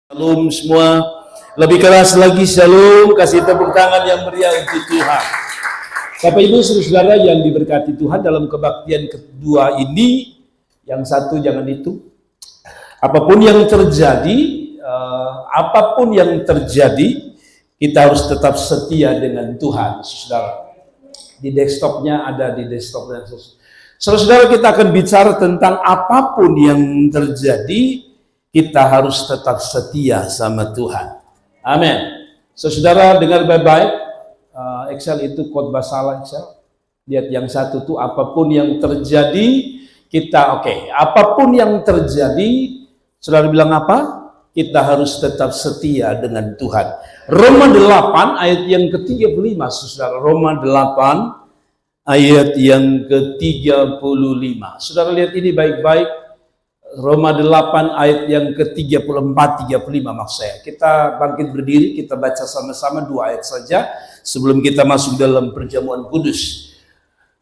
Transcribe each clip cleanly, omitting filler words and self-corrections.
Shalom semua. Lebih keras lagi shalom. Kasih tepuk tangan yang meriah untuk Tuhan. Bapak Ibu saudara yang diberkati Tuhan, dalam kebaktian kedua ini, yang satu jangan itu. Apapun yang terjadi, kita harus tetap setia dengan Tuhan, saudara. Di desktopnya ada di desktopnya. Saudara, kita akan bicara tentang apapun yang terjadi, kita harus tetap setia sama Tuhan. Amin. Saudara, dengar baik-baik. Excel itu khotbah salah, Excel. Lihat yang satu tuh, apapun yang terjadi, kita apapun yang terjadi, saudara bilang apa? Kita harus tetap setia dengan Tuhan. Roma 8 ayat yang ke-35, saudara. Roma 8 ayat yang ke-35. Saudara lihat ini baik-baik. Roma 8 ayat yang ke-34, 35 maksud saya. Kita bangkit berdiri, kita baca sama-sama 2 ayat saja sebelum kita masuk dalam perjamuan kudus.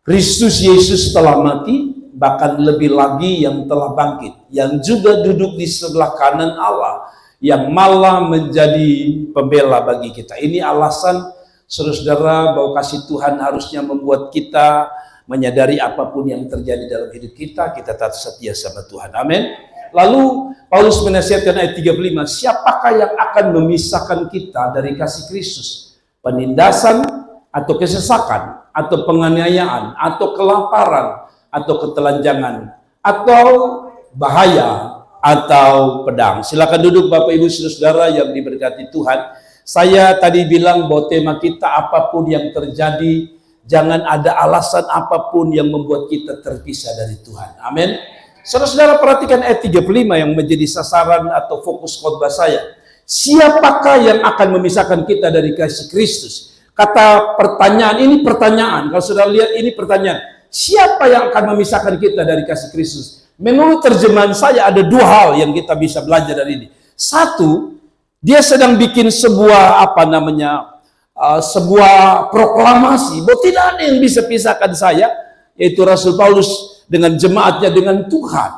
Kristus Yesus telah mati, bahkan lebih lagi yang telah bangkit, yang juga duduk di sebelah kanan Allah, yang malah menjadi pembela bagi kita. Ini alasan saudara-saudara bahwa kasih Tuhan harusnya membuat kita menyadari apapun yang terjadi dalam hidup kita, kita tetap setia sama Tuhan. Amin. Lalu Paulus menasihatkan ayat 35, siapakah yang akan memisahkan kita dari kasih Kristus? Penindasan atau kesesakan, atau penganiayaan, atau kelaparan, atau ketelanjangan, atau bahaya, atau pedang. Silakan duduk Bapak Ibu saudara yang diberkati Tuhan. Saya tadi bilang bahwa tema kita apapun yang terjadi, jangan ada alasan apapun yang membuat kita terpisah dari Tuhan. Amin. Saudara-saudara, perhatikan ayat 35 yang menjadi sasaran atau fokus khotbah saya. Siapakah yang akan memisahkan kita dari kasih Kristus? Kata pertanyaan, ini pertanyaan. Kalau saudara lihat ini pertanyaan. Siapa yang akan memisahkan kita dari kasih Kristus? Menurut terjemahan saya ada 2 hal yang kita bisa belajar dari ini. Satu, dia sedang bikin sebuah sebuah proklamasi bahwa tidak ada yang bisa pisahkan saya, yaitu Rasul Paulus dengan jemaatnya dengan Tuhan.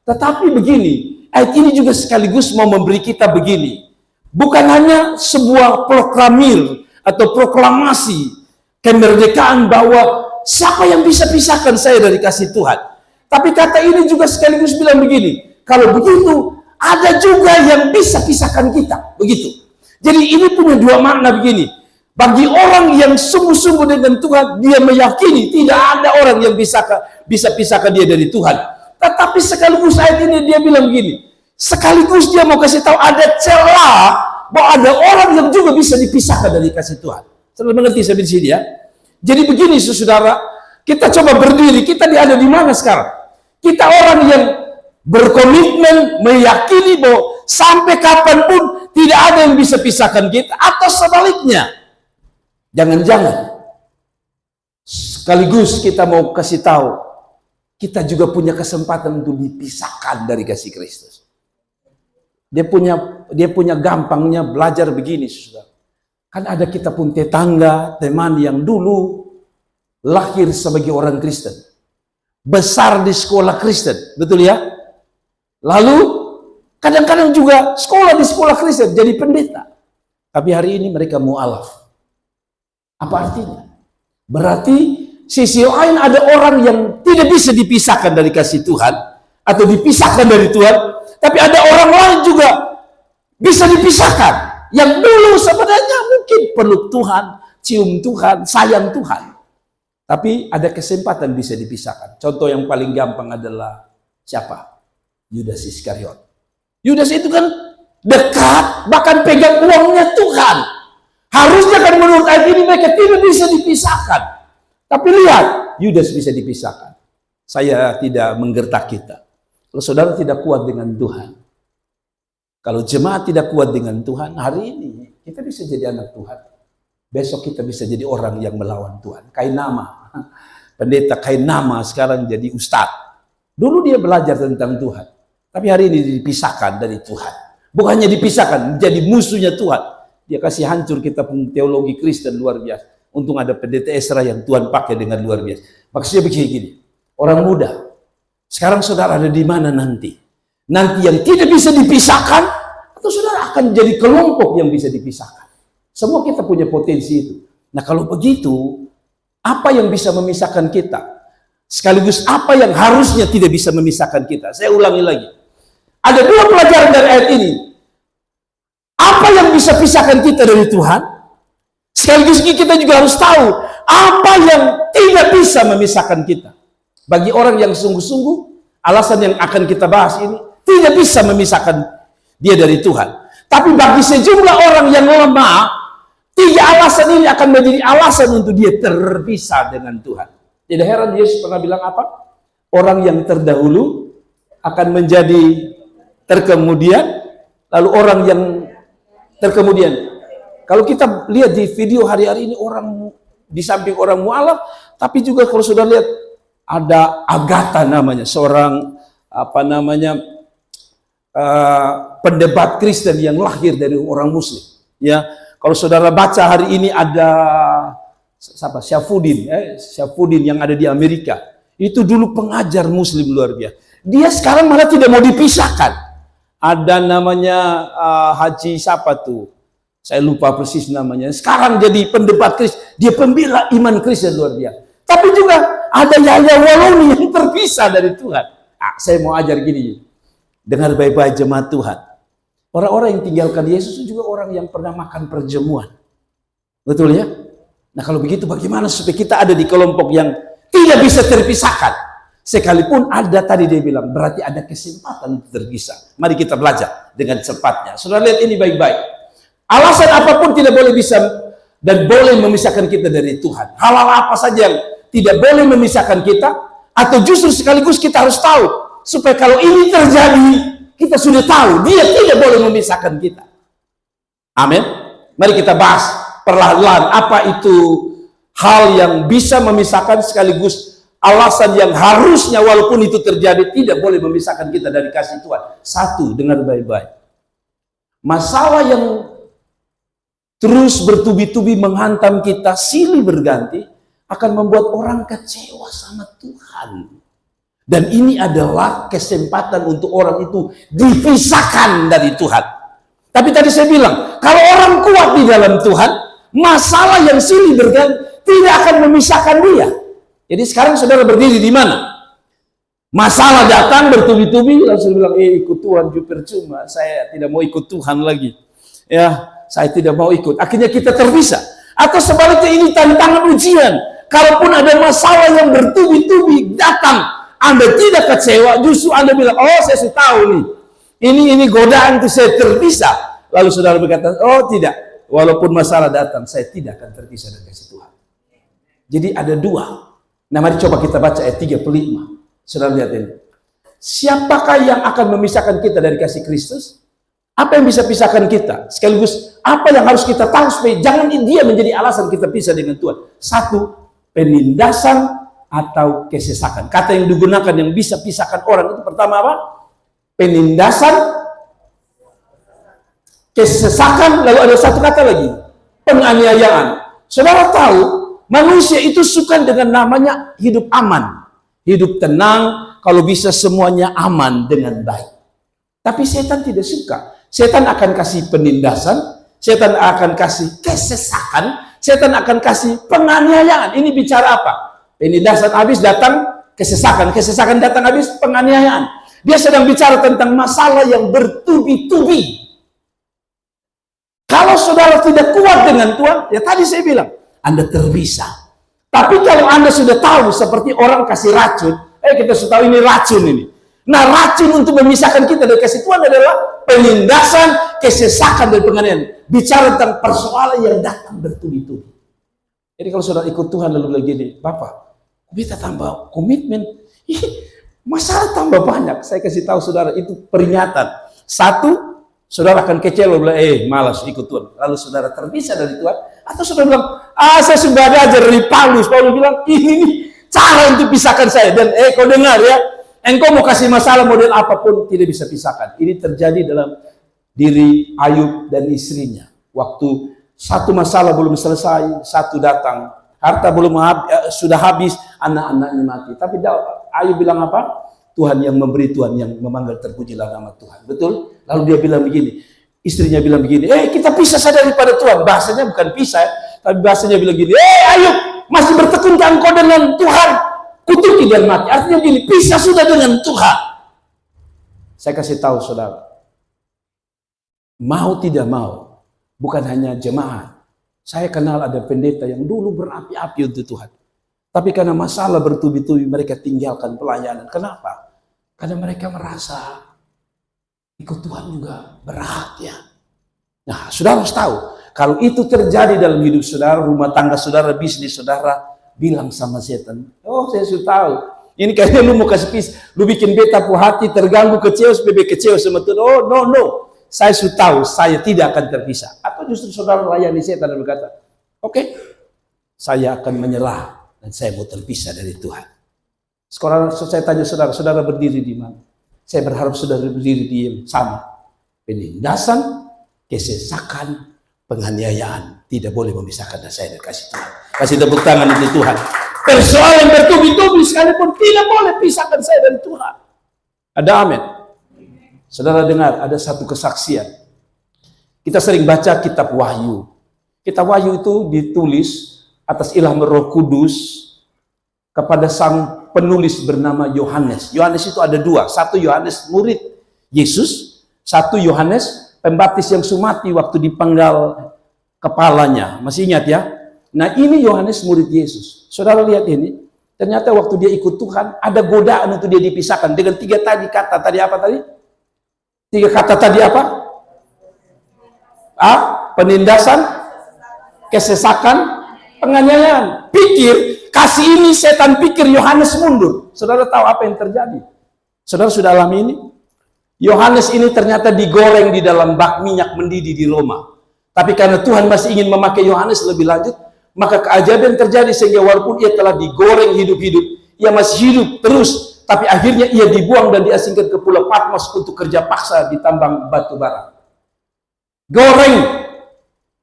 Tetapi begini, ayat ini juga sekaligus mau memberi kita begini, bukan hanya sebuah proklamir atau proklamasi kemerdekaan bahwa siapa yang bisa pisahkan saya dari kasih Tuhan, tapi kata ini juga sekaligus bilang begini, kalau begitu ada juga yang bisa pisahkan kita, begitu. Jadi ini punya 2 makna begini. Bagi orang yang sungguh-sungguh dengan Tuhan, dia meyakini tidak ada orang yang bisa pisahkan dia dari Tuhan. Tetapi sekaligus ayat ini dia bilang begini, sekaligus dia mau kasih tahu ada celah bahwa ada orang yang juga bisa dipisahkan dari kasih Tuhan. Saudara mengerti sampai di sini ya? Jadi begini saudara, kita coba berdiri, kita ada di mana sekarang? Kita orang yang berkomitmen meyakini bahwa sampai kapanpun tidak ada yang bisa pisahkan kita, atau sebaliknya. Jangan-jangan sekaligus kita mau kasih tahu kita juga punya kesempatan untuk dipisahkan dari kasih Kristus. Dia punya gampangnya belajar begini, saudara. Kan ada kita pun tetangga, teman yang dulu lahir sebagai orang Kristen, besar di sekolah Kristen, betul ya? Lalu kadang-kadang juga sekolah di sekolah Kristen jadi pendeta. Tapi hari ini mereka mu'alaf. Apa artinya? Berarti sisi lain ada orang yang tidak bisa dipisahkan dari kasih Tuhan atau dipisahkan dari Tuhan, tapi ada orang lain juga bisa dipisahkan yang dulu sebenarnya mungkin peluk Tuhan, cium Tuhan, sayang Tuhan, tapi ada kesempatan bisa dipisahkan. Contoh yang paling gampang adalah siapa? Yudas Iskariot. Yudas itu kan dekat, bahkan pegang uangnya Tuhan. Harusnya kan menurut ayat ini mereka tidak bisa dipisahkan. Tapi lihat, Yudas bisa dipisahkan. Saya tidak menggertak kita. Kalau saudara tidak kuat dengan Tuhan, kalau jemaat tidak kuat dengan Tuhan, hari ini kita bisa jadi anak Tuhan. Besok kita bisa jadi orang yang melawan Tuhan. Kainama, pendeta Kainama sekarang jadi ustadz. Dulu dia belajar tentang Tuhan, tapi hari ini dipisahkan dari Tuhan. Bukannya dipisahkan, menjadi musuhnya Tuhan. Dia kasih hancur kita pun teologi Kristen luar biasa. Untung ada pendeta Esra yang Tuhan pakai dengan luar biasa. Maksudnya begini, orang muda, sekarang saudara ada di mana nanti? Nanti yang tidak bisa dipisahkan atau saudara akan jadi kelompok yang bisa dipisahkan. Semua kita punya potensi itu. Nah kalau begitu, apa yang bisa memisahkan kita? Sekaligus apa yang harusnya tidak bisa memisahkan kita? Saya ulangi lagi. Ada dua pelajaran dari ayat ini. Apa yang bisa pisahkan kita dari Tuhan? Sekaligus kita juga harus tahu apa yang tidak bisa memisahkan kita. Bagi orang yang sungguh-sungguh, alasan yang akan kita bahas ini tidak bisa memisahkan dia dari Tuhan. Tapi bagi sejumlah orang yang lemah, tiga alasan ini akan menjadi alasan untuk dia terpisah dengan Tuhan. Tidak heran Yesus pernah bilang apa? Orang yang terdahulu akan menjadi terkemudian, lalu orang yang terkemudian. Kalau kita lihat di video hari-hari ini, orang di samping orang mualaf, tapi juga kalau sudah lihat ada Agatha namanya, seorang pendebat Kristen yang lahir dari orang Muslim. Ya, kalau saudara baca hari ini ada siapa? Syafudin yang ada di Amerika. Itu dulu pengajar Muslim luar biasa. Dia sekarang malah tidak mau dipisahkan. Ada namanya Haji siapa tuh? Saya lupa persis namanya. Sekarang jadi pendebat Kristen. Dia pembela iman Kristen luar biasa. Tapi juga ada Yahya Waloni yang terpisah dari Tuhan. Saya mau ajar gini. Dengar baik-baik jemaat Tuhan. Orang-orang yang tinggalkan Yesus itu juga orang yang pernah makan perjamuan. Betul ya? Nah kalau begitu bagaimana supaya kita ada di kelompok yang tidak bisa terpisahkan? Sekalipun ada tadi dia bilang, berarti ada kesempatan untuk terpisah. Mari kita belajar dengan cepatnya. Saudara lihat ini baik-baik. Alasan apapun tidak boleh bisa dan boleh memisahkan kita dari Tuhan. Hal-hal apa saja yang tidak boleh memisahkan kita, atau justru sekaligus kita harus tahu, supaya kalau ini terjadi, kita sudah tahu, dia tidak boleh memisahkan kita. Amin. Mari kita bahas perlahan-lahan apa itu hal yang bisa memisahkan, sekaligus alasan yang harusnya walaupun itu terjadi tidak boleh memisahkan kita dari kasih Tuhan. Satu, dengar baik-baik. Masalah yang terus bertubi-tubi menghantam kita silih berganti akan membuat orang kecewa sama Tuhan. Dan ini adalah kesempatan untuk orang itu dipisahkan dari Tuhan. Tapi tadi saya bilang, kalau orang kuat di dalam Tuhan, masalah yang silih berganti tidak akan memisahkan dia. Jadi sekarang saudara berdiri di mana? Masalah datang bertubi-tubi, langsung bilang, ikut Tuhan juga percuma, saya tidak mau ikut Tuhan lagi. Ya, saya tidak mau ikut. Akhirnya kita terpisah. Atau sebaliknya ini tantangan ujian. Kalaupun ada masalah yang bertubi-tubi datang, Anda tidak kecewa, justru Anda bilang, oh saya sudah tahu nih. Ini godaan itu saya terpisah. Lalu saudara berkata, oh tidak. Walaupun masalah datang, saya tidak akan terpisah dari kasih Tuhan. Jadi ada dua. Nah mari coba kita baca ayat 35. Saudara lihat ini. Siapakah yang akan memisahkan kita dari kasih Kristus? Apa yang bisa pisahkan kita? Sekaligus apa yang harus kita tahu supaya jangan dia menjadi alasan kita pisah dengan Tuhan. Satu, penindasan atau kesesakan. Kata yang digunakan yang bisa pisahkan orang itu pertama apa? Penindasan, kesesakan, lalu ada satu kata lagi, penganiayaan. Saudara tahu, manusia itu suka dengan namanya hidup aman, hidup tenang, kalau bisa semuanya aman dengan baik. Tapi setan tidak suka. Setan akan kasih penindasan, setan akan kasih kesesakan, setan akan kasih penganiayaan. Ini bicara apa? Penindasan habis datang kesesakan, kesesakan datang habis penganiayaan. Dia sedang bicara tentang masalah yang bertubi-tubi. Kalau saudara tidak kuat dengan Tuhan, ya tadi saya bilang, Anda terpisah. Tapi kalau Anda sudah tahu seperti orang kasih racun, kita sudah tahu ini racun ini. Nah racun untuk memisahkan kita dari kasih Tuhan adalah penindasan, kesesakan, dan penganiayaan. Bicara tentang persoalan yang datang bertubi-tubi. Jadi kalau saudara ikut Tuhan lalu bilang gini, Bapak, kita tambah komitmen, masalah tambah banyak. Saya kasih tahu saudara, itu peringatan. Satu, saudara akan kecewa, bilang, malas ikut Tuhan. Lalu saudara terpisah dari Tuhan. Atau saudara bilang, saya sudah belajar dari Paulus. Paulus bilang, ini cara untuk pisahkan saya. Dan kau dengar ya, engkau mau kasih masalah model apapun tidak bisa pisahkan. Ini terjadi dalam diri Ayub dan istrinya. Waktu satu masalah belum selesai, satu datang. Harta belum sudah habis, anak-anaknya mati. Tapi Ayub bilang apa? Tuhan yang memberi, Tuhan yang memanggil, terpujilah nama Tuhan. Betul? Lalu dia bilang begini, Istrinya bilang begini, kita pisah saja daripada Tuhan. Bahasanya bukan pisah, tapi bahasanya bilang gini, ayo, masih bertekunkah engkau dengan Tuhan? Kutuki dan mati. Artinya begini, pisah sudah dengan Tuhan. Saya kasih tahu saudara, mau tidak mau, bukan hanya jemaat. Saya kenal ada pendeta yang dulu berapi-api untuk Tuhan. Tapi karena masalah bertubi-tubi mereka tinggalkan pelayanan. Kenapa? Karena mereka merasa ikut Tuhan juga berat ya. Nah, saudara harus tahu, kalau itu terjadi dalam hidup saudara, rumah tangga saudara, bisnis saudara, bilang sama setan, saya sudah tahu. Ini kayaknya lu mau kasih lu bikin beta puas hati, terganggu, kecewa, kecewa sama Tuhan. No. Saya sudah tahu, saya tidak akan terpisah. Atau justru saudara layani setan dan berkata, oke, saya akan menyerah dan saya mau terpisah dari Tuhan. Sekarang saya tanya saudara berdiri di mana? Saya berharap saudara berdiri di yang sama. Penindasan, kesesakan, penganiayaan tidak boleh memisahkan saya dan kasih Tuhan. Kasih tepuk tangan untuk Tuhan. Persoalan bertubi-tubi sekalipun tidak boleh pisahkan saya dan Tuhan. Ada amin. Saudara dengar, ada satu kesaksian. Kita sering baca kitab Wahyu. Kitab Wahyu itu ditulis atas ilham Roh Kudus kepada sang penulis bernama Yohanes. Yohanes itu ada dua. Satu Yohanes murid Yesus, satu Yohanes pembaptis yang sumati waktu dipenggal kepalanya. Masih ingat ya? Nah, ini Yohanes murid Yesus. Saudara lihat ini. Ternyata waktu dia ikut Tuhan, ada godaan untuk dia dipisahkan. Dengan tiga kata. Tadi apa tadi? Tiga kata tadi apa? Penindasan, kesesakan, penganiayaan. Kasih ini setan pikir Yohanes mundur. Saudara tahu apa yang terjadi? Saudara sudah alami ini? Yohanes ini ternyata digoreng di dalam bak minyak mendidih di Roma. Tapi karena Tuhan masih ingin memakai Yohanes lebih lanjut, maka keajaiban terjadi sehingga walaupun ia telah digoreng hidup-hidup, ia masih hidup terus. Tapi akhirnya ia dibuang dan diasingkan ke Pulau Patmos untuk kerja paksa di tambang batu bara. Goreng.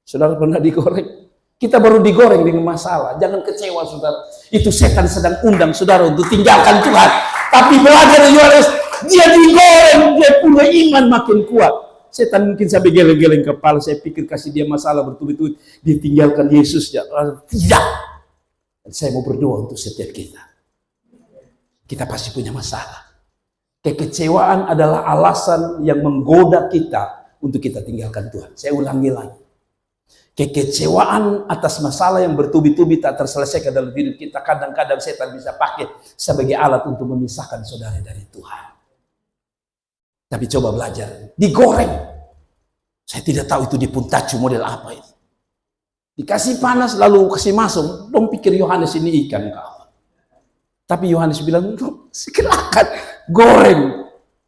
Saudara pernah digoreng? Kita baru digoreng dengan masalah. Jangan kecewa saudara. Itu setan sedang undang saudara untuk tinggalkan Tuhan. Tapi belajar Yohanes, dia digoreng, dia punya iman makin kuat. Setan mungkin sampai geleng-geleng kepala. Saya pikir kasih dia masalah bertubi-tubi, ditinggalkan Yesus. Ya. Tidak. Dan saya mau berdoa untuk setiap kita. Kita pasti punya masalah. Kekecewaan adalah alasan yang menggoda kita untuk kita tinggalkan Tuhan. Saya ulangi lagi. Kekecewaan atas masalah yang bertubi-tubi tak terselesaikan dalam hidup kita, kadang-kadang setan bisa pakai sebagai alat untuk memisahkan saudara dari Tuhan. Tapi coba belajar, digoreng. Saya tidak tahu itu dipuntacu model apa itu. Dikasih panas lalu kasih masuk, dong pikir Yohanes ini ikan kau. Tapi Yohanes bilang, silakan goreng.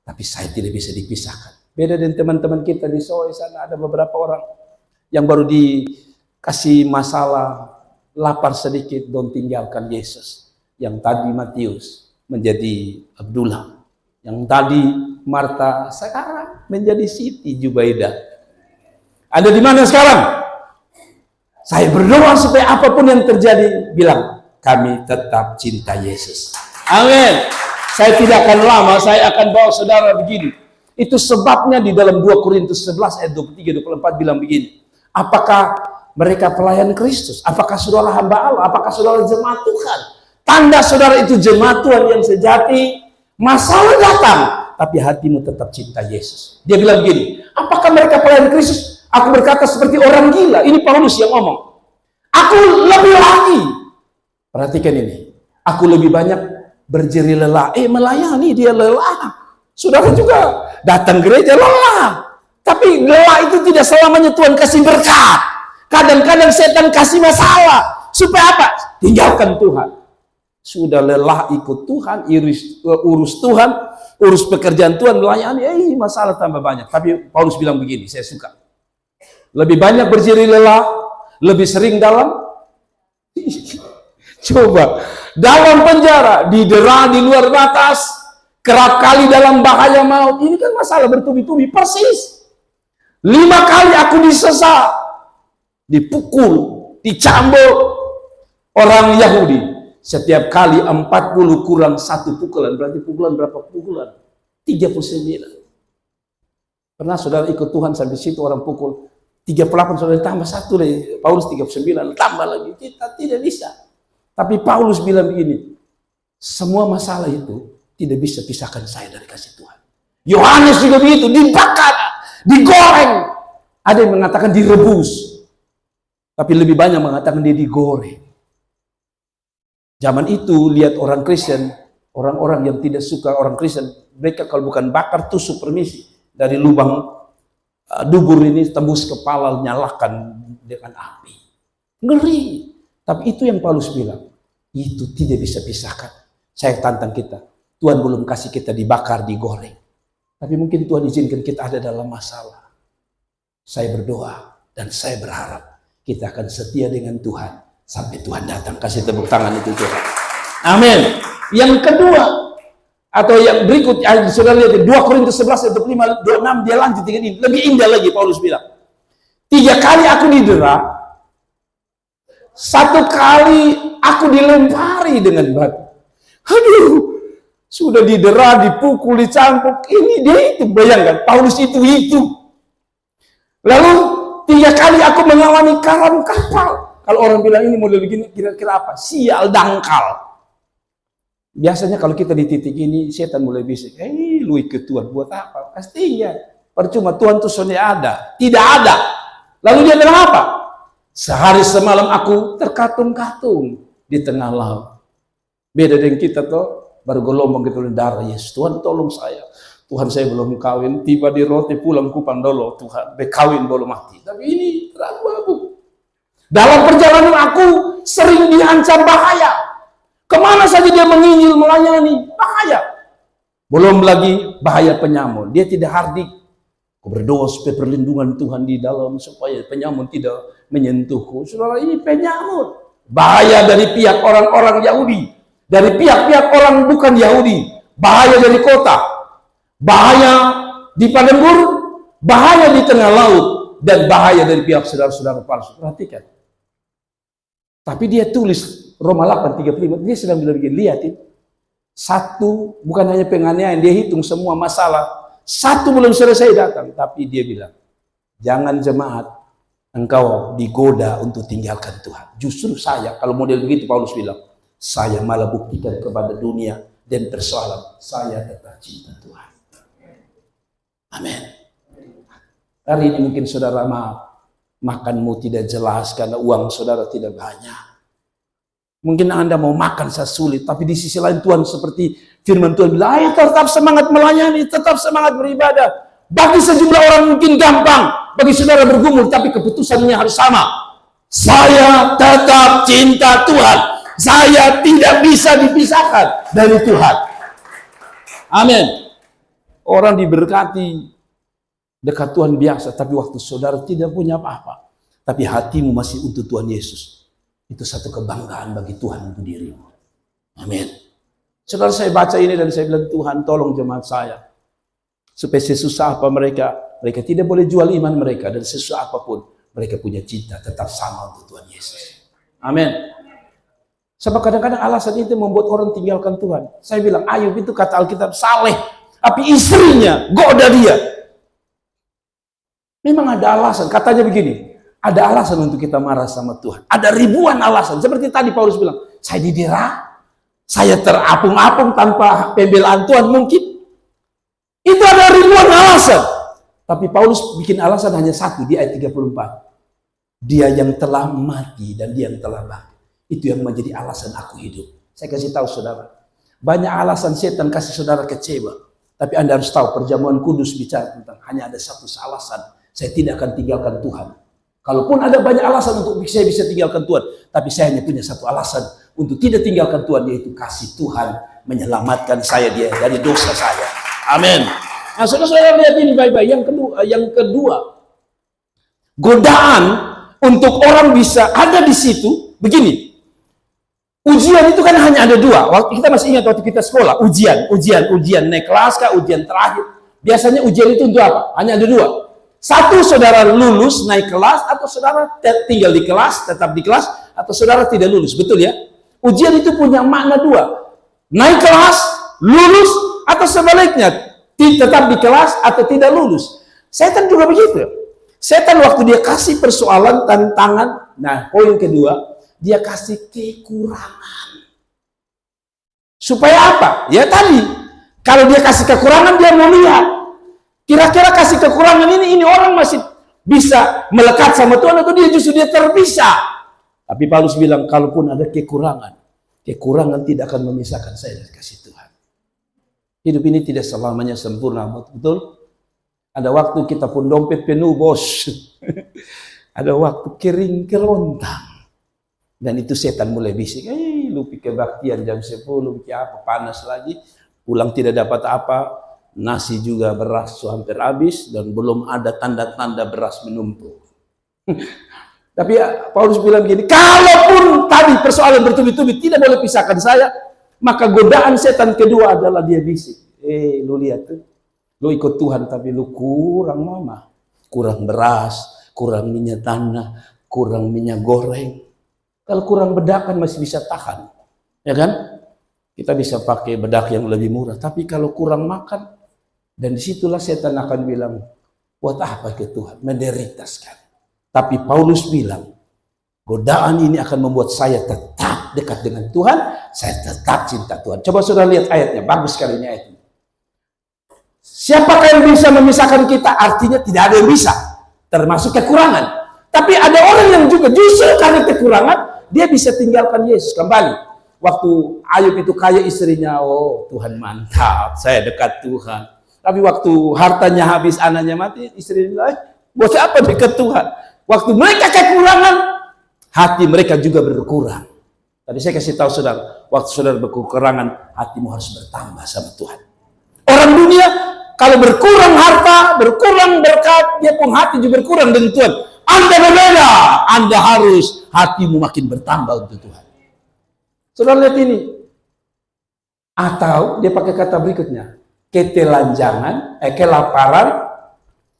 Tapi saya tidak bisa dipisahkan. Beda dengan teman-teman kita di Soe sana, ada beberapa orang yang baru dikasih masalah, lapar sedikit, don tinggalkan Yesus. Yang tadi Matius menjadi Abdullah. Yang tadi Marta sekarang menjadi Siti Jubaidah. Ada di mana sekarang? Saya berdoa supaya apapun yang terjadi, bilang, kami tetap cinta Yesus. Amin. Saya tidak akan lama, saya akan bawa saudara begini. Itu sebabnya di dalam 2 Korintus 11 ayat 23-24 bilang begini. Apakah mereka pelayan Kristus? Apakah saudara hamba Allah? Apakah saudara jemaat Tuhan? Tanda saudara itu jemaat Tuhan yang sejati, masalah datang, tapi hatimu tetap cinta Yesus. Dia bilang begini, apakah mereka pelayan Kristus? Aku berkata seperti orang gila. Ini Paulus yang ngomong. Aku lebih lagi. Perhatikan ini. Aku lebih banyak berjeri lelah. Melayani dia lelah. Saudara juga datang gereja lelah. Tapi lelah itu tidak selamanya Tuhan kasih berkat. Kadang-kadang setan kasih masalah. Supaya apa? Tinggalkan Tuhan. Sudah lelah ikut Tuhan, urus Tuhan, urus pekerjaan Tuhan, melayani, masalah tambah banyak. Tapi Paulus bilang begini, saya suka. Lebih banyak berjeri lelah, lebih sering dalam coba dalam penjara, didera di luar batas, kerap kali dalam bahaya maut. Ini kan masalah bertubi-tubi persis. 5 kali aku disesat, dipukul, dicambuk orang Yahudi. Setiap kali 40 kurang 1 pukulan, berarti pukulan berapa pukulan? 39. Pernah saudara ikut Tuhan sampai situ orang pukul 38, saudara tambah 1 lagi. Paulus 39, tambah lagi. Kita tidak bisa. Tapi Paulus bilang begini, semua masalah itu tidak bisa pisahkan saya dari kasih Tuhan. Yohanes juga begitu, dibakar, digoreng. Ada yang mengatakan direbus. Tapi lebih banyak mengatakan dia digoreng. Zaman itu lihat orang Kristen, orang-orang yang tidak suka orang Kristen, mereka kalau bukan bakar tusuk permisi dari lubang dubur ini tembus kepala, nyalakan dengan api. Ngeri. Tapi itu yang Paulus bilang, itu tidak bisa pisahkan. Saya tantang kita, Tuhan belum kasih kita dibakar, digoreng. Tapi mungkin Tuhan izinkan kita ada dalam masalah. Saya berdoa dan saya berharap kita akan setia dengan Tuhan sampai Tuhan datang. Kasih tepuk tangan itu Tuhan. Amin. Yang kedua, atau yang berikut, saudara lihat 2 Korintus 11 ayat 25, 26, dia lanjut dengan ini. Lebih indah lagi Paulus bilang. 3 kali aku didera, 1 kali aku dilempari dengan batu. Aduh, sudah didera, dipukul, dicampuk. Ini dia itu, bayangkan. Paulus itu. Lalu 3 kali aku mengalami karam kapal. Kalau orang bilang ini model begini, kira-kira apa? Sial dangkal. Biasanya kalau kita di titik ini, setan mulai bisik. Lu ikut Tuhan, buat apa? Pastinya. Percuma, Tuhan itu soalnya ada. Tidak ada. Lalu dia bilang apa? Sehari semalam aku terkatung-katung di tengah laut. Beda dengan kita tuh. Baru gelombang gitu darah, Yesus, Tuhan tolong saya. Tuhan saya belum kawin, tiba di roti pulang kupang dulu, Tuhan, bekawin belum mati. Tapi ini terlalu abu. Dalam perjalanan aku sering diancam bahaya. Kemana saja dia menginjil, melayani, bahaya. Belum lagi bahaya penyamun. Dia tidak hardik. Aku berdoa supaya perlindungan Tuhan di dalam, supaya penyamun tidak menyentuhku. Saudara, ini penyamun. Bahaya dari pihak orang-orang Yahudi. Dari pihak-pihak orang bukan Yahudi, bahaya dari kota, bahaya di padang gurun, bahaya di tengah laut, dan bahaya dari pihak saudara-saudara palsu. Perhatikan. Tapi dia tulis Roma 8:35, dia sedang bilang begini, lihatin. 1, bukan hanya penganiayaan, dia hitung semua masalah. 1 belum selesai datang, tapi dia bilang, jangan jemaat, engkau digoda untuk tinggalkan Tuhan. Justru saya, kalau model begitu Paulus bilang, saya malah buktikan kepada dunia dan persoalan saya tetap cinta Tuhan. Amin. Hari ini mungkin saudara makanmu tidak jelas karena uang saudara tidak banyak. Mungkin Anda mau makan sulit, tapi di sisi lain Tuhan seperti firman Tuhan bilang, ayo tetap semangat melayani, tetap semangat beribadah. Bagi sejumlah orang mungkin gampang, bagi saudara bergumul, tapi keputusannya harus sama. Saya tetap cinta Tuhan. Saya tidak bisa dipisahkan dari Tuhan. Amin. Orang diberkati dekat Tuhan biasa, tapi waktu saudara tidak punya apa-apa, tapi hatimu masih untuk Tuhan Yesus. Itu satu kebanggaan bagi Tuhan untuk dirimu. Amin. Saudara, saya baca ini dan saya bilang, Tuhan tolong jemaat saya. Supaya sesusah apa mereka tidak boleh jual iman mereka, dan sesusah apapun mereka punya cinta tetap sama untuk Tuhan Yesus. Amin. Sebab kadang-kadang alasan itu membuat orang tinggalkan Tuhan. Saya bilang, Ayub itu kata Alkitab saleh, tapi istrinya goda dia. Memang ada alasan, katanya begini, ada alasan untuk kita marah sama Tuhan. Ada ribuan alasan, seperti tadi Paulus bilang, saya didera, saya terapung-apung tanpa pembelaan Tuhan mungkin. Itu ada ribuan alasan. Tapi Paulus bikin alasan hanya satu di ayat 34. Dia yang telah mati dan dia yang telah bangkit. Itu yang menjadi alasan aku hidup. Saya kasih tahu saudara, banyak alasan setan kasih saudara kecewa. Tapi Anda harus tahu, perjamuan kudus bicara tentang hanya ada satu alasan. Saya tidak akan tinggalkan Tuhan. Kalaupun ada banyak alasan untuk saya bisa tinggalkan Tuhan, tapi saya hanya punya satu alasan untuk tidak tinggalkan Tuhan, yaitu kasih Tuhan menyelamatkan saya dari dosa saya. Amin. Nah, saudara lihat ini baik-baik. Yang kedua, godaan untuk orang bisa ada di situ begini. Ujian itu kan hanya ada 2. Waktu kita masih ingat waktu kita sekolah, ujian naik kelas kah, ujian terakhir. Biasanya ujian itu untuk apa? Hanya ada 2. Satu, saudara lulus naik kelas, atau saudara tinggal di kelas, tetap di kelas, atau saudara tidak lulus. Betul ya? Ujian itu punya makna 2. Naik kelas, lulus, atau sebaliknya, tetap di kelas atau tidak lulus. Setan juga begitu. Setan waktu dia kasih persoalan, tantangan, nah poin kedua, dia kasih kekurangan. Supaya apa? Ya tadi, kalau dia kasih kekurangan, dia mau lihat. Kira-kira kasih kekurangan ini orang masih bisa melekat sama Tuhan atau dia justru dia terpisah. Tapi Paulus bilang, kalaupun ada kekurangan tidak akan memisahkan saya dari kasih Tuhan. Hidup ini tidak selamanya sempurna, betul? Ada waktu kita pun dompet penuh, bos. Ada waktu kering kerontang. Dan itu setan mulai bisik, lu pikir kebaktian jam 10, pikir apa, panas lagi. Pulang tidak dapat apa, nasi juga beras hampir habis, dan belum ada tanda-tanda beras menumpuk. Tapi Paulus bilang begini, kalaupun tadi persoalan bertubi-tubi tidak boleh pisahkan saya, maka godaan setan kedua adalah dia bisik. Lu lihat tuh, lu ikut Tuhan tapi lu kurang mama, kurang beras, kurang minyak tanah, kurang minyak goreng. Kalau kurang bedak kan masih bisa tahan, ya kan? Kita bisa pakai bedak yang lebih murah. Tapi kalau kurang makan, dan disitulah setan akan bilang, buat apa ke Tuhan? Menderita sekali. Tapi Paulus bilang, godaan ini akan membuat saya tetap dekat dengan Tuhan, saya tetap cinta Tuhan. Coba saudara lihat ayatnya, bagus sekali ini ayatnya. Siapakah yang bisa memisahkan kita? Artinya tidak ada yang bisa, termasuk kekurangan. Tapi ada orang yang juga justru karena kekurangan, dia bisa tinggalkan Yesus kembali. Waktu Ayub itu kaya istrinya, oh Tuhan mantap, saya dekat Tuhan. Tapi waktu hartanya habis, anaknya mati, istrinya bilang, buat apa dekat Tuhan? Waktu mereka kekurangan, hati mereka juga berkurang. Tadi saya kasih tahu saudara, waktu saudara berkekurangan, hatimu harus bertambah sama Tuhan. Orang dunia, kalau berkurang harta, berkurang berkat, dia pun hati juga berkurang dengan Tuhan. Anda berbeda, Anda harus hatimu makin bertambah untuk Tuhan. Saudara lihat ini. Atau dia pakai kata berikutnya, ketelanjangan, kelaparan,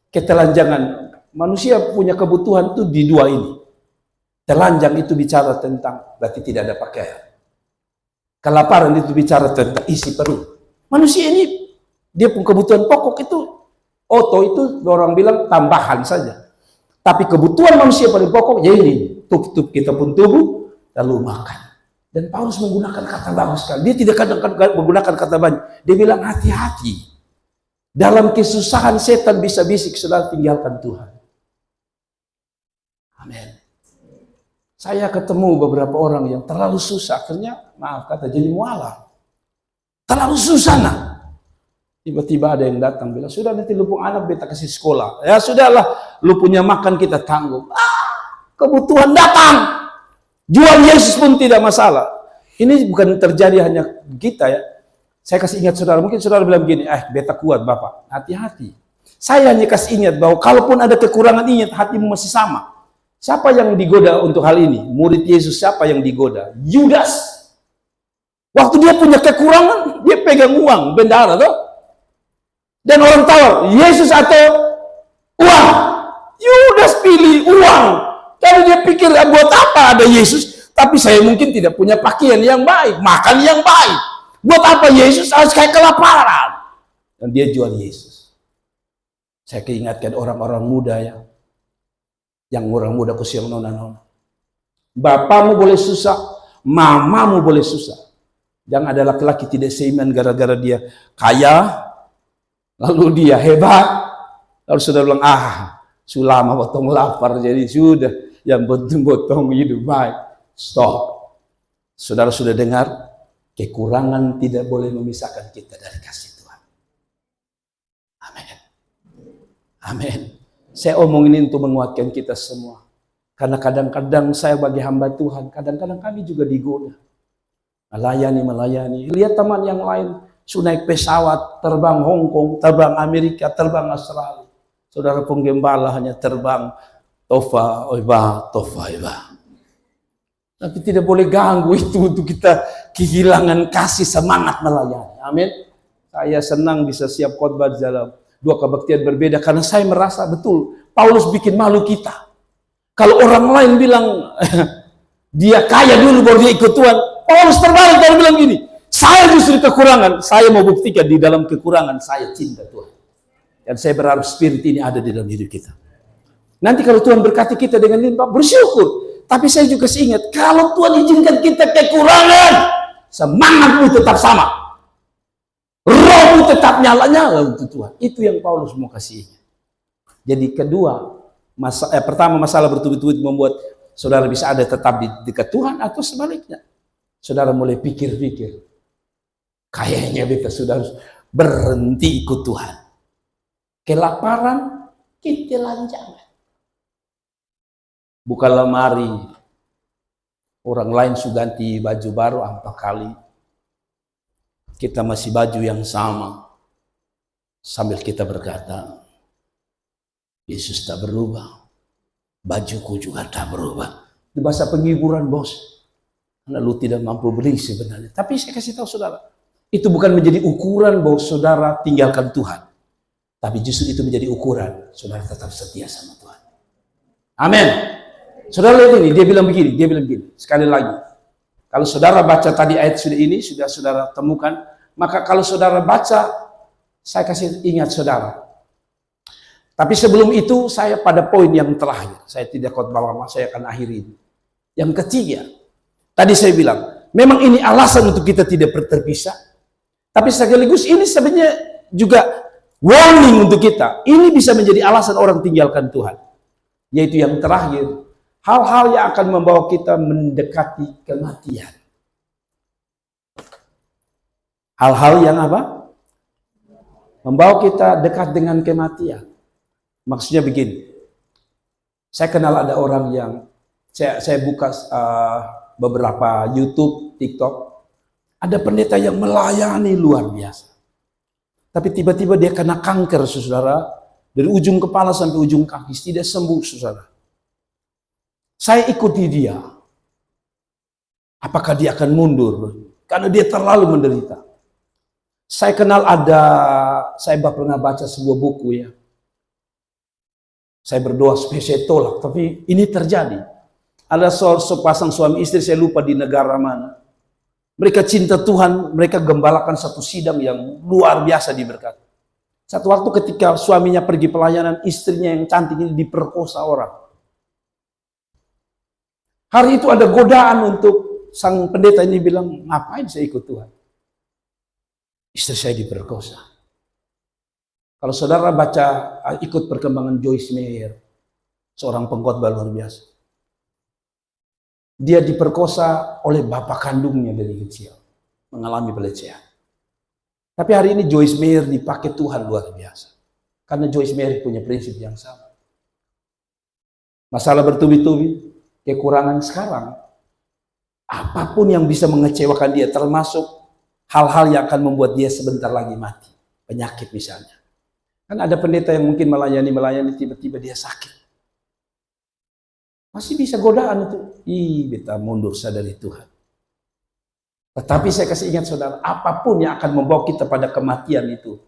ketelanjangan. Manusia punya kebutuhan itu di dua ini. Telanjang itu bicara tentang berarti tidak ada pakaian. Kelaparan itu bicara tentang isi perut. Manusia ini dia punya kebutuhan pokok itu itu orang bilang tambahan saja. Tapi kebutuhan manusia paling pokok ya ini, tubuh kita pun tubuh lalu makan. Dan Paulus menggunakan kata bagus sekali. Dia tidak kadang-kadang menggunakan kata banyak. Dia bilang hati-hati. Dalam kesusahan setan bisa bisik, saudara tinggalkan Tuhan. Amin. Saya ketemu beberapa orang yang terlalu susah, akhirnya maaf kata jadi mualaf. Terlalu susah nah. Tiba-tiba ada yang datang bilang, sudah nanti lu punya anak beta kasih sekolah. Ya sudahlah, lu punya makan kita tanggung. Kebutuhan datang. Jual Yesus pun tidak masalah. Ini bukan terjadi hanya kita ya. Saya kasih ingat saudara, mungkin saudara bilang begini, beta kuat Bapak. Hati-hati. Saya hanya kasih ingat bahwa kalaupun ada kekurangan, ingat hatimu masih sama. Siapa yang digoda untuk hal ini? Murid Yesus siapa yang digoda? Yudas. Waktu dia punya kekurangan, dia pegang uang, bendahara toh. Dan orang tahu, Yesus atau uang. Yudas pilih uang. Kalau dia pikir buat apa ada Yesus, tapi saya mungkin tidak punya pakaian yang baik, makan yang baik. Buat apa Yesus harus kayak kelaparan? Dan dia jual Yesus. Saya keingatkan orang-orang muda ya. Yang orang muda kusiang nona-nona. Bapamu boleh susah, mamamu boleh susah. Jangan ada laki-laki tidak seiman gara-gara dia kaya, lalu dia hebat, lalu sudah bilang, sulama potong lapar, jadi sudah, yang potong-potong hidup baik. Stop. Saudara sudah dengar, kekurangan tidak boleh memisahkan kita dari kasih Tuhan. Amin. Amin. Saya omong ini untuk menguatkan kita semua. Karena kadang-kadang saya bagi hamba Tuhan, kadang-kadang kami juga digoda. Melayani. Lihat teman yang lain, sudah naik pesawat, terbang Hong Kong, terbang Amerika, terbang Australia. Saudara penggembala hanya terbang Tofa, Oiba. Tapi tidak boleh ganggu itu untuk kita kehilangan kasih semangat melayani. Amin. Saya senang bisa siap khotbah dalam dua kebaktian berbeda karena saya merasa betul Paulus bikin malu kita. Kalau orang lain bilang dia kaya dulu baru dia ikut Tuhan, Paulus terbalik kalau bilang gini, saya justru kekurangan, saya mau buktikan di dalam kekurangan saya cinta Tuhan. Dan saya berharap spirit ini ada di dalam hidup kita. Nanti kalau Tuhan berkati kita dengan limpah, bersyukur. Tapi saya juga ingat, kalau Tuhan izinkan kita kekurangan, semangatmu tetap sama. Rohmu tetap nyala-nyala untuk Tuhan. Itu yang Paulus mau kasih. Jadi kedua, pertama masalah bertubi-tubi membuat saudara bisa ada tetap di dekat Tuhan, atau sebaliknya. Saudara mulai pikir-pikir, kayaknya kita sudah harus berhenti ikut Tuhan. Kelaparan, kita lanjangan. Buka lemari, orang lain sudah ganti baju baru 4 kali. Kita masih baju yang sama. Sambil kita berkata, Yesus tak berubah. Bajuku juga tak berubah. Itu bahasa penghiburan, bos. Karena lu tidak mampu beli sebenarnya. Tapi saya kasih tahu saudara, itu bukan menjadi ukuran bahwa saudara tinggalkan Tuhan. Tapi justru itu menjadi ukuran saudara tetap setia sama Tuhan. Amin. Saudara lihat ini, dia bilang begini. Sekali lagi, kalau saudara baca tadi ayat sudah saudara temukan, maka kalau saudara baca, saya kasih ingat saudara. Tapi sebelum itu, saya pada poin yang terakhir. Saya tidak khotbah lama, saya akan akhiri. Yang ketiga, tadi saya bilang, memang ini alasan untuk kita tidak terpisah. Tapi sekaligus ini sebenarnya juga warning untuk kita. Ini bisa menjadi alasan orang tinggalkan Tuhan. Yaitu yang terakhir, hal-hal yang akan membawa kita mendekati kematian. Hal-hal yang apa? Membawa kita dekat dengan kematian. Maksudnya begini, saya kenal ada orang yang, saya buka beberapa YouTube, TikTok, ada pendeta yang melayani luar biasa. Tapi tiba-tiba dia kena kanker, saudara, dari ujung kepala sampai ujung kaki, tidak sembuh, saudara. Saya ikuti dia. Apakah dia akan mundur? Karena dia terlalu menderita. Saya kenal saya pernah baca sebuah buku ya. Saya berdoa supaya saya tolak, tapi ini terjadi. Ada sepasang suami istri, saya lupa di negara mana. Mereka cinta Tuhan, mereka gembalakan satu sidang yang luar biasa diberkati. Satu waktu ketika suaminya pergi pelayanan, istrinya yang cantik ini diperkosa orang. Hari itu ada godaan untuk sang pendeta ini bilang, ngapain saya ikut Tuhan? Istri saya diperkosa. Kalau saudara baca, ikut perkembangan Joyce Meyer, seorang pengkhotbah luar biasa. Dia diperkosa oleh bapak kandungnya dari kecil, mengalami pelecehan. Tapi hari ini Joyce Meyer dipakai Tuhan luar biasa. Karena Joyce Meyer punya prinsip yang sama. Masalah bertubi-tubi, kekurangan sekarang, apapun yang bisa mengecewakan dia, termasuk hal-hal yang akan membuat dia sebentar lagi mati. Penyakit misalnya. Kan ada pendeta yang mungkin melayani, tiba-tiba dia sakit. Masih bisa godaan itu. Beta mundur sadari Tuhan. Tetapi saya kasih ingat saudara, apapun yang akan membawa kita pada kematian itu,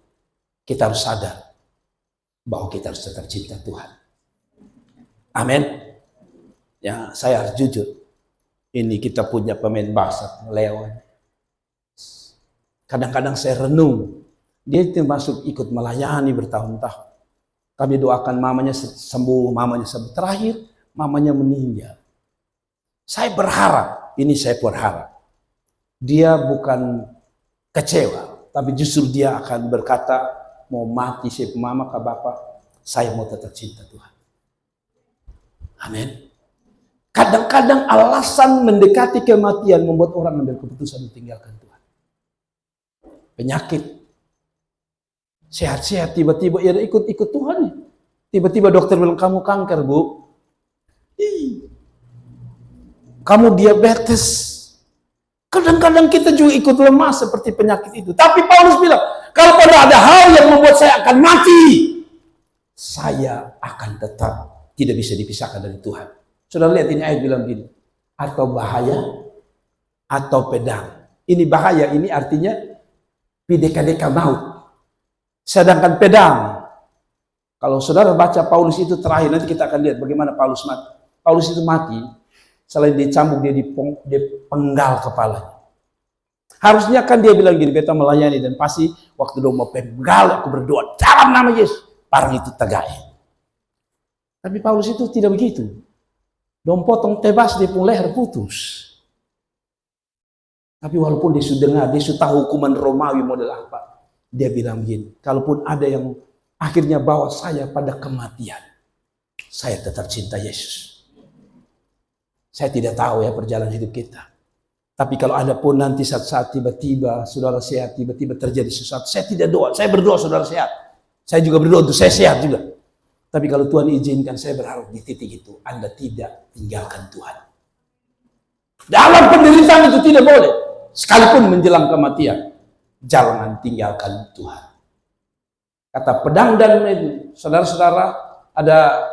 kita harus sadar bahwa kita harus tetap cinta Tuhan. Amin. Ya, saya harus jujur. Ini kita punya pemain basket, Leo. Kadang-kadang saya renung. Dia termasuk ikut melayani bertahun-tahun. Kami doakan mamanya sembuh, Terakhir, mamanya meninggal. Saya berharap, dia bukan kecewa, tapi justru dia akan berkata, mau mati saya mama ke bapak, saya mau tetap cinta Tuhan. Amin. Kadang-kadang alasan mendekati kematian membuat orang ambil keputusan meninggalkan Tuhan. Penyakit. Sehat-sehat, tiba-tiba ya ikut Tuhan. Tiba-tiba dokter bilang, kamu kanker, Bu. Kamu diabetes. Kadang-kadang kita juga ikut lemah seperti penyakit itu. Tapi Paulus bilang, kalau pada ada hal yang membuat saya akan mati, saya akan tetap tidak bisa dipisahkan dari Tuhan. Sudah lihat ini ayat bilang gini, atau bahaya, atau pedang. Ini bahaya, ini artinya pideka-deka maut. Sedangkan pedang, kalau saudara baca Paulus itu terakhir, nanti kita akan lihat bagaimana Paulus mati. Paulus itu mati, selain dicambuk, dia dipenggal kepalanya. Harusnya kan dia bilang gini, beta melayani dan pasti waktu dia mau penggal, aku berdoa dalam nama Yesus. parang itu tagai. Tapi Paulus itu tidak begitu. Dong potong tebas, dia pun leher putus. Tapi walaupun dia sudah dengar, dia sudah tahu hukuman Romawi model apa. Dia bilang begini, kalaupun ada yang akhirnya bawa saya pada kematian, saya tetap cinta Yesus. Saya tidak tahu ya perjalanan hidup kita. Tapi kalau ada pun nanti saat-saat tiba-tiba saudara sehat, tiba-tiba terjadi sesuatu, saya tidak doa, saya berdoa saudara sehat. Saya juga berdoa untuk saya sehat juga. Tapi kalau Tuhan izinkan, saya berharap di titik itu Anda tidak tinggalkan Tuhan. Dalam penderitaan itu tidak boleh. Sekalipun menjelang kematian, jangan tinggalkan Tuhan. Kata pedang dan itu, saudara-saudara, ada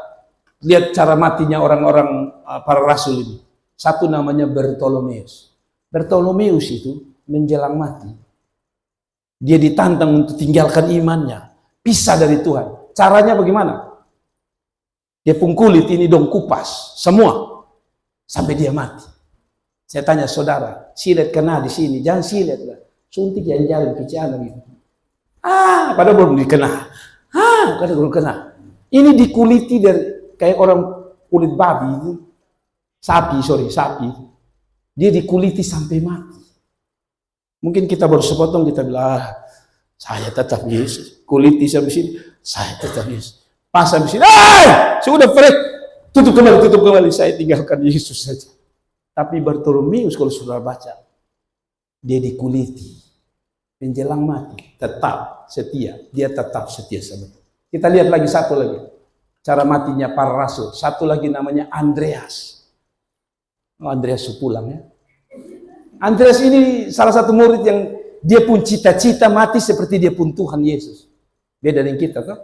lihat cara matinya orang-orang para rasul ini. Satu namanya Bartolomeus. Bartolomeus itu menjelang mati. Dia ditantang untuk tinggalkan imannya, pisah dari Tuhan. Caranya bagaimana? Dia pun kulit ini dong kupas semua sampai dia mati. Saya tanya saudara, silet kena di sini, jangan silet lah. Suntik yang jalan kecianan gitu. Padahal belum dikena. Padahal belum kena. Ini dikuliti dari kayak orang kulit babi itu. Sapi. Dia dikuliti sampai mati. Mungkin kita baru sepotong, kita bilang, saya tetap Yesus. Kuliti sampai sini, saya tetap Yesus. Pas sampai sini, sudah fresh. Tutup kembali, saya tinggalkan Yesus saja. Tapi Bartolomeus kalau sudah baca, dia dikuliti. Menjelang mati, tetap setia. Dia tetap setia sama Tuhan. Kita lihat lagi satu lagi. Cara matinya para rasul. Satu lagi namanya Andreas. Andreas pulang ya. Andreas ini salah satu murid yang dia pun cita-cita mati seperti dia pun Tuhan Yesus. Beda dengan kita kan?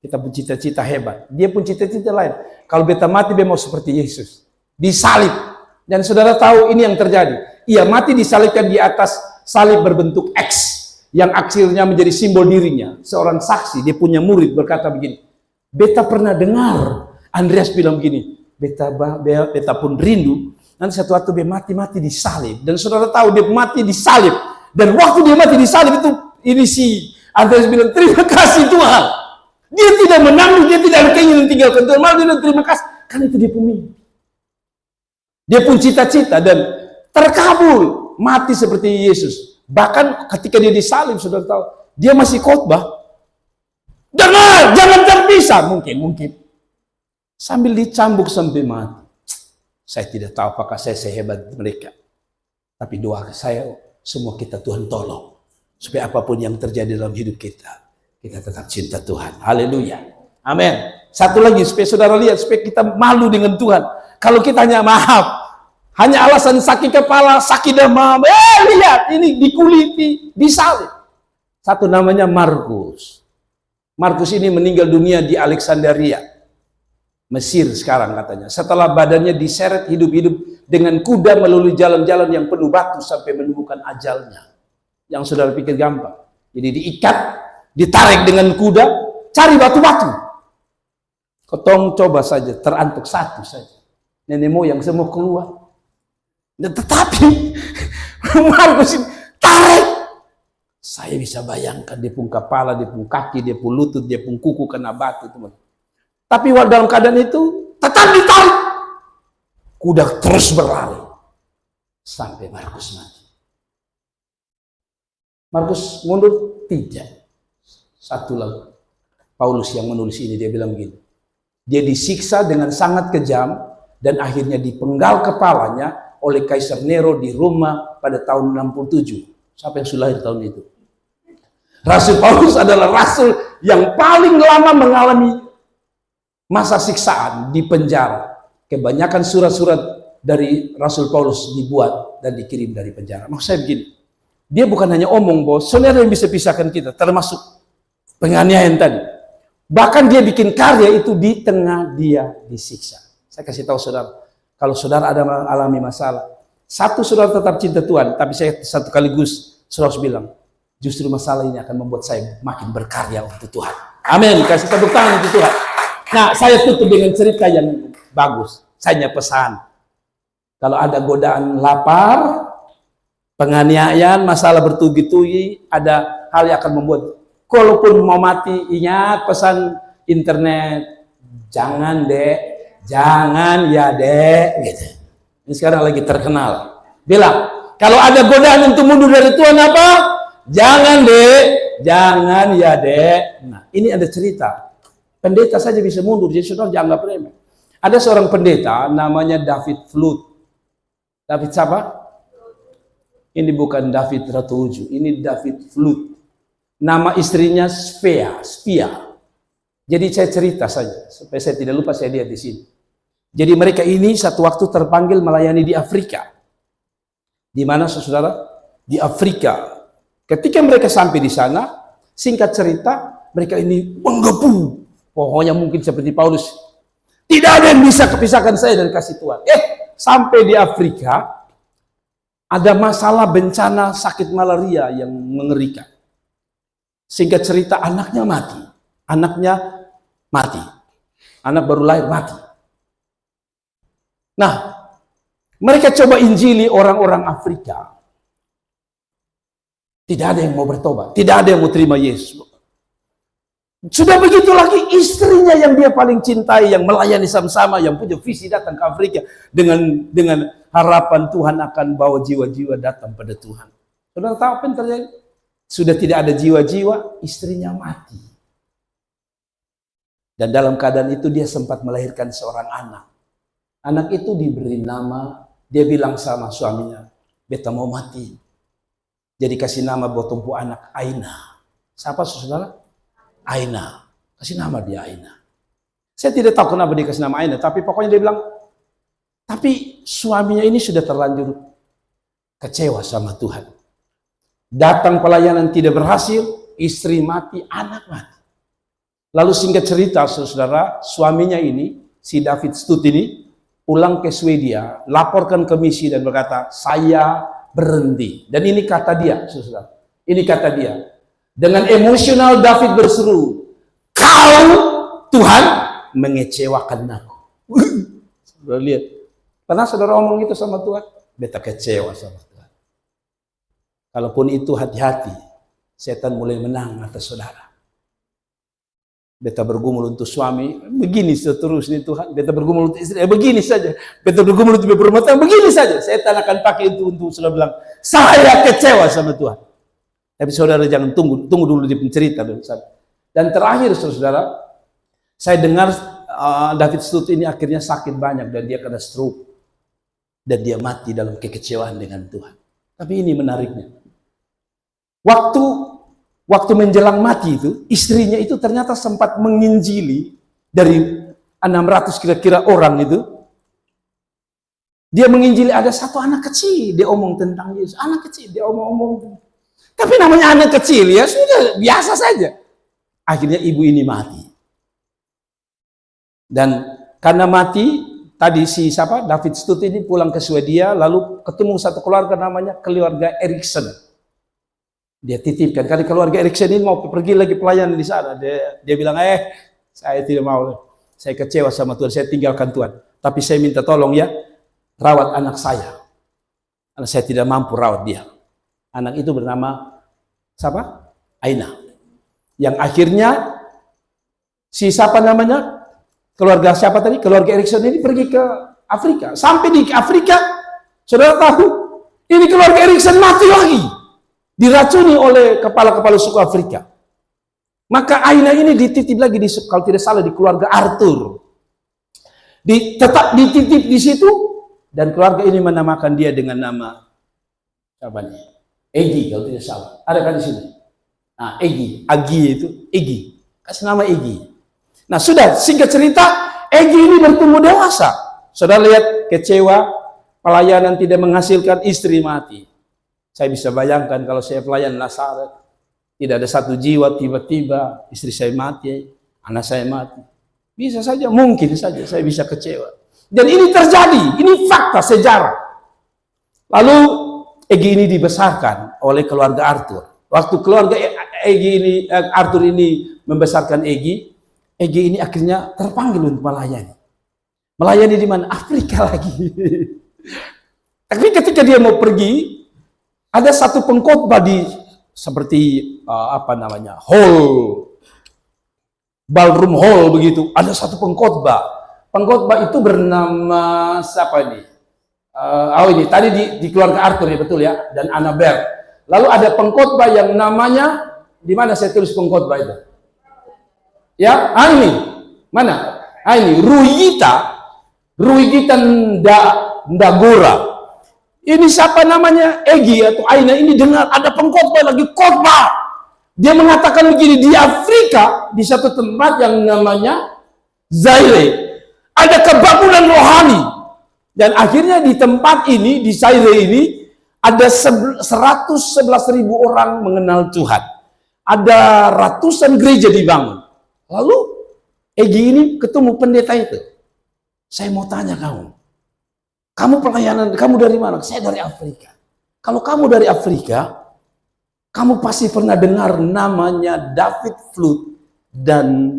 Kita pun cita-cita hebat. Dia pun cita-cita lain. Kalau beta mati, dia mau seperti Yesus. Disalib. Dan saudara tahu ini yang terjadi. Ia mati disalibkan di atas salib berbentuk X. Yang akhirnya menjadi simbol dirinya. Seorang saksi, dia punya murid berkata begini. Beta pernah dengar. Andreas bilang begini. Beta pun rindu. Nanti satu waktu dia mati disalib. Dan saudara tahu dia mati disalib. Dan waktu dia mati disalib itu, ini si Andreas bilang, terima kasih Tuhan. Dia tidak menangis, dia tidak ada keinginan tinggalkan Tuhan. Malah dia terima kasih. Karena itu dia pemimpi. Dia pun cita-cita dan terkabul. Mati seperti Yesus. Bahkan ketika dia disalib, saudara tahu, dia masih khotbah. Jangan terpisah. Mungkin. Sambil dicambuk sampai mati. Saya tidak tahu apakah saya sehebat mereka. Tapi doa saya, semua kita Tuhan tolong. Supaya apapun yang terjadi dalam hidup kita tetap cinta Tuhan. Haleluya. Amin. Satu lagi, supaya saudara lihat, supaya kita malu dengan Tuhan. Kalau kita hanya hanya alasan sakit kepala, sakit demam, lihat, ini dikuliti, disalib. Satu namanya Markus. Markus ini meninggal dunia di Alexandria, Mesir sekarang katanya. Setelah badannya diseret hidup-hidup dengan kuda melalui jalan-jalan yang penuh batu sampai menemukan ajalnya. Yang saudara pikir gampang. Jadi diikat, ditarik dengan kuda, cari batu-batu. Ketong coba saja, terantuk satu saja. Nenek moyang semua keluar. Dan tetapi, Markus ini tarik. Saya bisa bayangkan, dia pun kepala, dia pun kaki, dia pun lutut, dia pun kuku kena batu. Teman. Tapi dalam keadaan itu, tetap ditarik. Kuda terus berlari. Sampai Markus mati. Markus mundur? Tidak. Satu lagi. Paulus yang menulis ini, dia bilang begini. Dia disiksa dengan sangat kejam dan akhirnya dipenggal kepalanya oleh Kaisar Nero di Roma pada tahun 67. Siapa yang sudah lahir tahun itu? Rasul Paulus adalah rasul yang paling lama mengalami masa siksaan di penjara. Kebanyakan surat-surat dari Rasul Paulus dibuat dan dikirim dari penjara. Maksud saya begini, dia bukan hanya omong bahwa saudara yang bisa pisahkan kita, termasuk penganiayaan tadi. Bahkan dia bikin karya itu di tengah dia disiksa. Saya kasih tahu saudara, kalau saudara ada alami masalah, satu saudara tetap cinta Tuhan, tapi saya satu kaligus saudara harus bilang, justru masalah ini akan membuat saya makin berkarya untuk Tuhan. Amin. Kasih tepuk tangan untuk Tuhan. Nah, saya tutup dengan cerita yang bagus. Saya pesan, kalau ada godaan lapar, penganiayaan, masalah bertubi-tubi, ada hal yang akan membuat, kalaupun mau mati, ingat pesan internet, jangan dek, jangan ya dek, gitu. Ini sekarang lagi terkenal. Bilang, kalau ada godaan untuk mundur dari Tuhan apa? Jangan dek, jangan ya dek. Nah, ini ada cerita. Pendeta saja bisa mundur, jadi saudara jangan anggap remeh. Ada seorang pendeta namanya David Flut. David siapa? Ini bukan David Ratu Uju, ini David Flut. Nama istrinya Spia. Jadi saya cerita saja, supaya saya tidak lupa, saya lihat di sini. Jadi mereka ini satu waktu terpanggil melayani di Afrika. Di mana saudara? Di Afrika. Ketika mereka sampai di sana, singkat cerita, mereka ini menggebu. Pokoknya mungkin seperti Paulus. Tidak ada yang bisa kepisahkan saya dari kasih Tuhan. Sampai di Afrika, ada masalah bencana sakit malaria yang mengerikan. Singkat cerita, anaknya mati. Anak baru lahir mati. Nah, mereka coba injili orang-orang Afrika. Tidak ada yang mau bertobat. Tidak ada yang mau terima Yesus. Sudah begitu lagi, istrinya yang dia paling cintai, yang melayani sama-sama, yang punya visi datang ke Afrika dengan harapan Tuhan akan bawa jiwa-jiwa datang pada Tuhan. Saudara tahu apa yang terjadi? Sudah tidak ada jiwa-jiwa, istrinya mati. Dan dalam keadaan itu dia sempat melahirkan seorang anak. Anak itu diberi nama, dia bilang sama suaminya, beta mau mati. Jadi kasih nama buat tumpu anak Aina. Siapa saudara? Aina. Kasih nama dia Aina. Saya tidak tahu kenapa dia kasih nama Aina, tapi pokoknya dia bilang, tapi suaminya ini sudah terlanjur kecewa sama Tuhan. Datang pelayanan tidak berhasil, istri mati, anak mati. Lalu singkat cerita, saudara, suaminya ini, si David Stut ini, pulang ke Swedia, laporkan ke misi dan berkata, saya berhenti. Dan ini kata dia, saudara. Ini kata dia. Dengan emosional David berseru, kau Tuhan mengecewakan aku. Saudara lihat. Pernah saudara omong itu sama Tuhan? Beta kecewa sama Tuhan. Kalaupun itu hati-hati, setan mulai menang atas saudara. Beta bergumul untuk suami, begini seterusnya Tuhan. Beta bergumul untuk istri, begini saja. Beta bergumul untuk berumah tangga, begini saja. Setan akan pakai itu untuk saudara bilang, saya kecewa sama Tuhan. Tapi saudara jangan tunggu dulu di pencerita. Dan terakhir saudara, saya dengar David Stut ini akhirnya sakit banyak dan dia kena stroke. Dan dia mati dalam kekecewaan dengan Tuhan. Tapi ini menariknya. Waktu menjelang mati itu, istrinya itu ternyata sempat menginjili dari 600 kira-kira orang itu. Dia menginjili ada satu anak kecil, dia omong tentang Yesus. Anak kecil, dia omong-omong. Tapi namanya anak kecil ya sudah biasa saja. Akhirnya ibu ini mati. Dan karena mati, tadi si siapa? David Stut ini pulang ke Swedia, lalu ketemu satu keluarga namanya keluarga Erikson. Dia titipkan, kali keluarga Erikson ini mau pergi lagi pelayanan di sana. Dia bilang, saya tidak mau. Saya kecewa sama Tuhan, saya tinggalkan Tuhan. Tapi saya minta tolong ya, rawat anak saya. Karena saya tidak mampu rawat dia. Anak itu bernama siapa? Aina. Yang akhirnya si siapa namanya? Keluarga siapa tadi? Keluarga Erikson ini pergi ke Afrika. Sampai di Afrika, saudara tahu, ini keluarga Erikson mati lagi. Diracuni oleh kepala-kepala suku Afrika. Maka Aina ini dititip lagi kalau tidak salah di keluarga Arthur. Tetap dititip di situ dan keluarga ini menamakan dia dengan nama siapa nih? Egi kalau tidak salah. Ada kan di sini? Nah, Agi itu Egi. Kasih nama Egi. Nah, sudah singkat cerita, Egi ini bertumbuh dewasa. Saudara lihat kecewa, pelayanan tidak menghasilkan, istri mati. Saya bisa bayangkan kalau saya pelayan Nasaret, tidak ada satu jiwa, tiba-tiba istri saya mati, anak saya mati. Bisa saja, mungkin saja saya bisa kecewa. Dan ini terjadi, ini fakta sejarah. Lalu Egi ini dibesarkan oleh keluarga Arthur. Waktu keluarga Arthur ini membesarkan Egi ini akhirnya terpanggil untuk melayani. Melayani di mana? Afrika lagi. Tapi ketika dia mau pergi, ada satu pengkhotbah di seperti hall ballroom hall begitu. Ada satu pengkhotbah. Pengkhotbah itu bernama siapa ini? Ini tadi di keluarga Arthur ya, betul ya, dan Annabel. Lalu ada pengkhotbah yang namanya, di mana saya tulis pengkhotbah itu? Ya, ini mana? Ini Ruigita Ndagora. Ini siapa namanya? Egi atau Aina ini dengar ada pengkhotbah lagi khotbah. Dia mengatakan begini, di Afrika di satu tempat yang namanya Zaire ada kebangunan rohani. Dan akhirnya di tempat ini, di Zaire ini, ada 111.000 orang mengenal Tuhan. Ada ratusan gereja dibangun. Lalu Egi ini ketemu pendeta itu. Saya mau tanya kamu pelayanan, kamu dari mana? Saya dari Afrika. Kalau kamu dari Afrika, kamu pasti pernah dengar namanya David Flut dan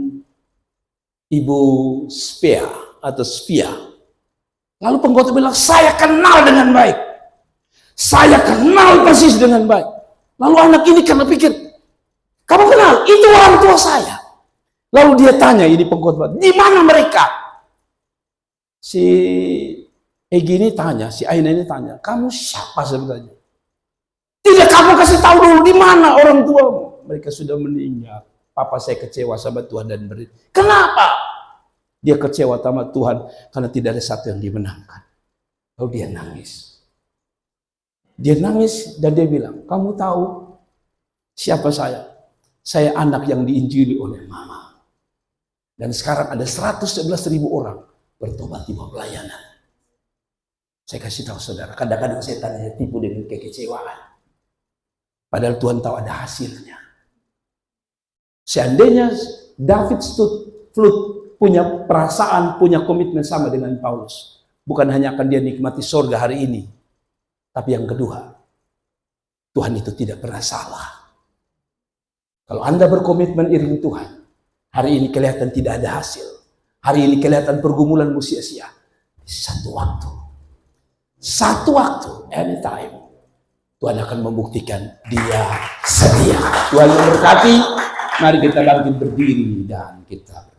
Ibu Spia atau Spia. Lalu pengkhotbah bilang, saya kenal dengan baik. Saya kenal persis dengan baik. Lalu anak ini karena pikir, kamu kenal? Itu orang tua saya. Lalu dia tanya, ini pengkhotbah, di mana mereka? Si Egi ini tanya, si Aina ini tanya, kamu siapa sebenarnya? Tidak, kamu kasih tahu dulu di mana orang tuamu. Mereka sudah meninggal. Papa saya kecewa sama Tuhan dan beri. Kenapa? Dia kecewa sama Tuhan karena tidak ada satu yang dimenangkan. Lalu dia nangis. Dia nangis dan dia bilang, kamu tahu siapa saya? Saya anak yang diinjili oleh mama. Dan sekarang ada 111.000 orang bertobat di bawah pelayanan. Saya kasih tahu saudara, kadang-kadang setan tipu dengan kekecewaan. Padahal Tuhan tahu ada hasilnya. Seandainya David Flut punya perasaan, punya komitmen sama dengan Paulus. Bukan hanya akan dia nikmati surga hari ini. Tapi yang kedua, Tuhan itu tidak pernah salah. Kalau Anda berkomitmen iring Tuhan, hari ini kelihatan tidak ada hasil. Hari ini kelihatan pergumulanmu sia-sia. Satu waktu, anytime, Tuhan akan membuktikan dia setia. Tuhan memberkati. Mari kita bangkit berdiri dan kita